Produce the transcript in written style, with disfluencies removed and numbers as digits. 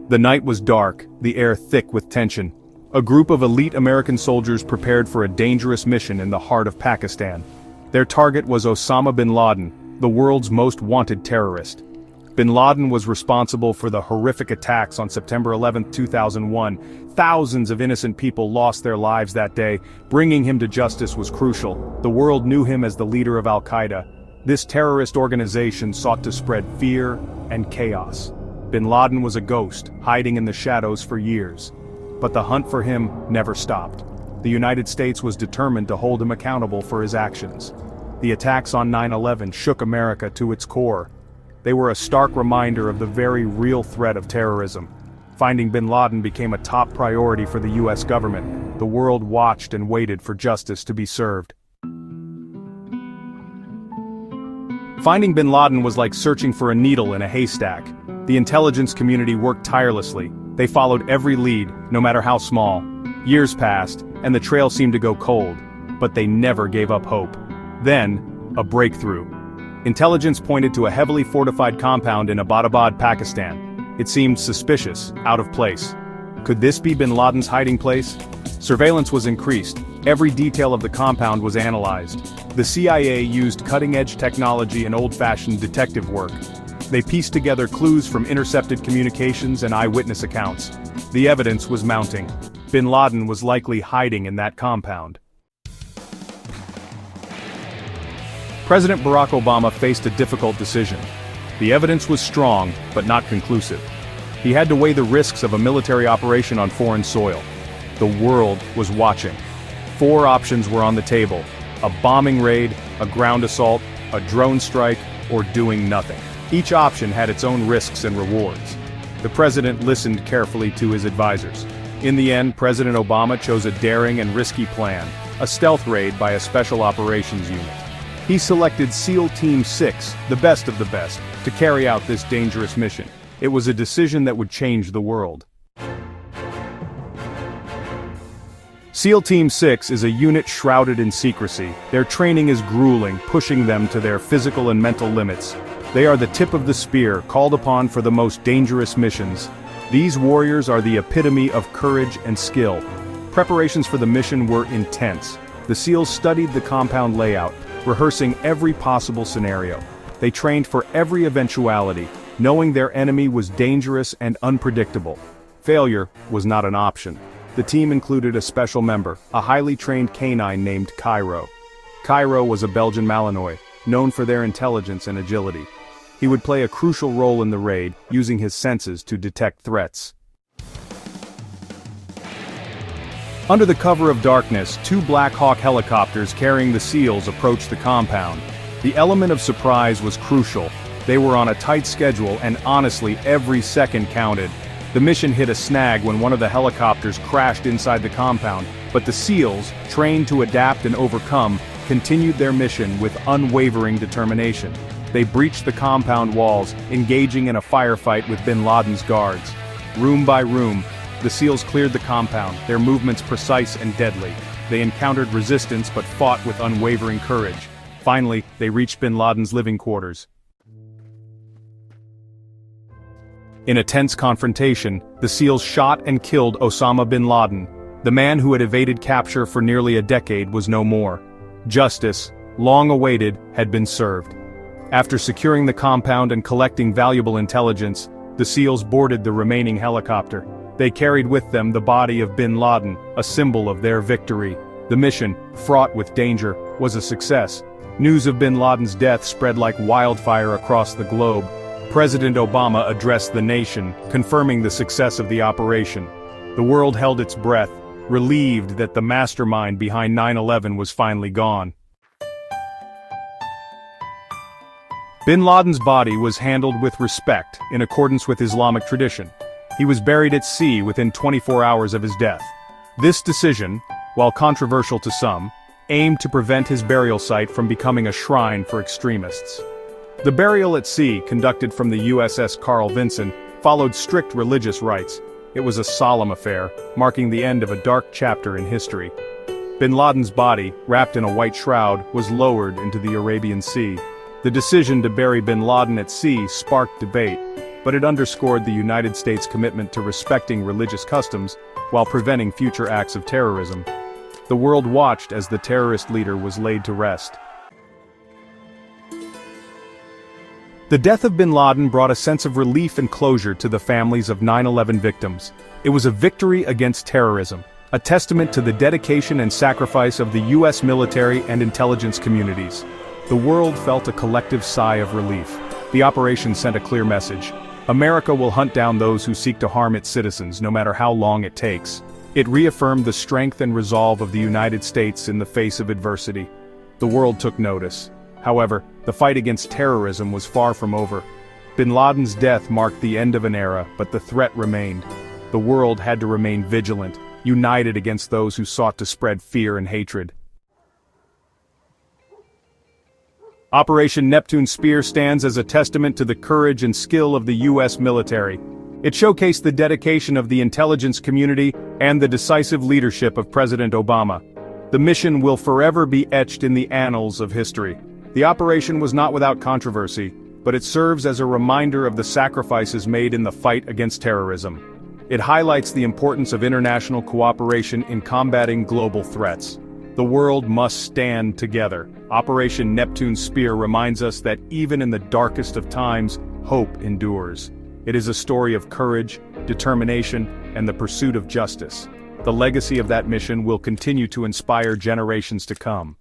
The night was dark, the air thick with tension. A group of elite American soldiers prepared for a dangerous mission in the heart of Pakistan. Their target was Osama bin Laden, the world's most wanted terrorist. Bin Laden was responsible for the horrific attacks on September 11, 2001. Thousands of innocent people lost their lives that day. Bringing him to justice was crucial. The world knew him as the leader of Al-Qaeda. This terrorist organization sought to spread fear and chaos. Bin Laden was a ghost, hiding in the shadows for years. But the hunt for him never stopped. The United States was determined to hold him accountable for his actions. The attacks on 9/11 shook America to its core. They were a stark reminder of the very real threat of terrorism. Finding bin Laden became a top priority for the US government. The world watched and waited for justice to be served. Finding bin Laden was like searching for a needle in a haystack. The intelligence community worked tirelessly. They followed every lead, no matter how small. Years passed, and the trail seemed to go cold. But they never gave up hope. Then, a breakthrough. Intelligence pointed to a heavily fortified compound in Abbottabad, Pakistan. It seemed suspicious, out of place. Could this be bin Laden's hiding place? Surveillance was increased. Every detail of the compound was analyzed. The CIA used cutting-edge technology and old-fashioned detective work. They pieced together clues from intercepted communications and eyewitness accounts. The evidence was mounting. Bin Laden was likely hiding in that compound. President Barack Obama faced a difficult decision. The evidence was strong, but not conclusive. He had to weigh the risks of a military operation on foreign soil. The world was watching. 4 options were on the table: a bombing raid, a ground assault, a drone strike, or doing nothing. Each option had its own risks and rewards. The president listened carefully to his advisors. In the end, President Obama chose a daring and risky plan, a stealth raid by a special operations unit. He selected SEAL Team 6, the best of the best, to carry out this dangerous mission. It was a decision that would change the world. SEAL Team 6 is a unit shrouded in secrecy. Their training is grueling, pushing them to their physical and mental limits. They are the tip of the spear, called upon for the most dangerous missions. These warriors are the epitome of courage and skill. Preparations for the mission were intense. The SEALs studied the compound layout, rehearsing every possible scenario. They trained for every eventuality, knowing their enemy was dangerous and unpredictable. Failure was not an option. The team included a special member, a highly trained canine named Cairo. Cairo was a Belgian Malinois, known for their intelligence and agility. He would play a crucial role in the raid, using his senses to detect threats. Under the cover of darkness, 2 Black Hawk helicopters carrying the SEALs approached the compound. The element of surprise was crucial. They were on a tight schedule, and honestly, every second counted. The mission hit a snag when one of the helicopters crashed inside the compound, but the SEALs, trained to adapt and overcome, continued their mission with unwavering determination. They breached the compound walls, engaging in a firefight with bin Laden's guards. Room by room, the SEALs cleared the compound, their movements precise and deadly. They encountered resistance but fought with unwavering courage. Finally, they reached bin Laden's living quarters. In a tense confrontation, the SEALs shot and killed Osama bin Laden. The man who had evaded capture for nearly a decade was no more. Justice, long awaited, had been served. After securing the compound and collecting valuable intelligence, the SEALs boarded the remaining helicopter. They carried with them the body of bin Laden, a symbol of their victory. The mission, fraught with danger, was a success. News of bin Laden's death spread like wildfire across the globe. President Obama addressed the nation, confirming the success of the operation. The world held its breath, relieved that the mastermind behind 9/11 was finally gone. Bin Laden's body was handled with respect, in accordance with Islamic tradition. He was buried at sea within 24 hours of his death. This decision, while controversial to some, aimed to prevent his burial site from becoming a shrine for extremists. The burial at sea, conducted from the USS Carl Vinson, followed strict religious rites. It was a solemn affair, marking the end of a dark chapter in history. Bin Laden's body, wrapped in a white shroud, was lowered into the Arabian Sea. The decision to bury bin Laden at sea sparked debate, but it underscored the United States' commitment to respecting religious customs while preventing future acts of terrorism. The world watched as the terrorist leader was laid to rest. The death of bin Laden brought a sense of relief and closure to the families of 9/11 victims. It was a victory against terrorism, a testament to the dedication and sacrifice of the U.S. military and intelligence communities. The world felt a collective sigh of relief. The operation sent a clear message. America will hunt down those who seek to harm its citizens, no matter how long it takes. It reaffirmed the strength and resolve of the United States in the face of adversity. The world took notice. However, the fight against terrorism was far from over. Bin Laden's death marked the end of an era, but the threat remained. The world had to remain vigilant, united against those who sought to spread fear and hatred. Operation Neptune Spear stands as a testament to the courage and skill of the U.S. military. It showcased the dedication of the intelligence community and the decisive leadership of President Obama. The mission will forever be etched in the annals of history. The operation was not without controversy, but it serves as a reminder of the sacrifices made in the fight against terrorism. It highlights the importance of international cooperation in combating global threats. The world must stand together. Operation Neptune Spear reminds us that even in the darkest of times, hope endures. It is a story of courage, determination, and the pursuit of justice. The legacy of that mission will continue to inspire generations to come.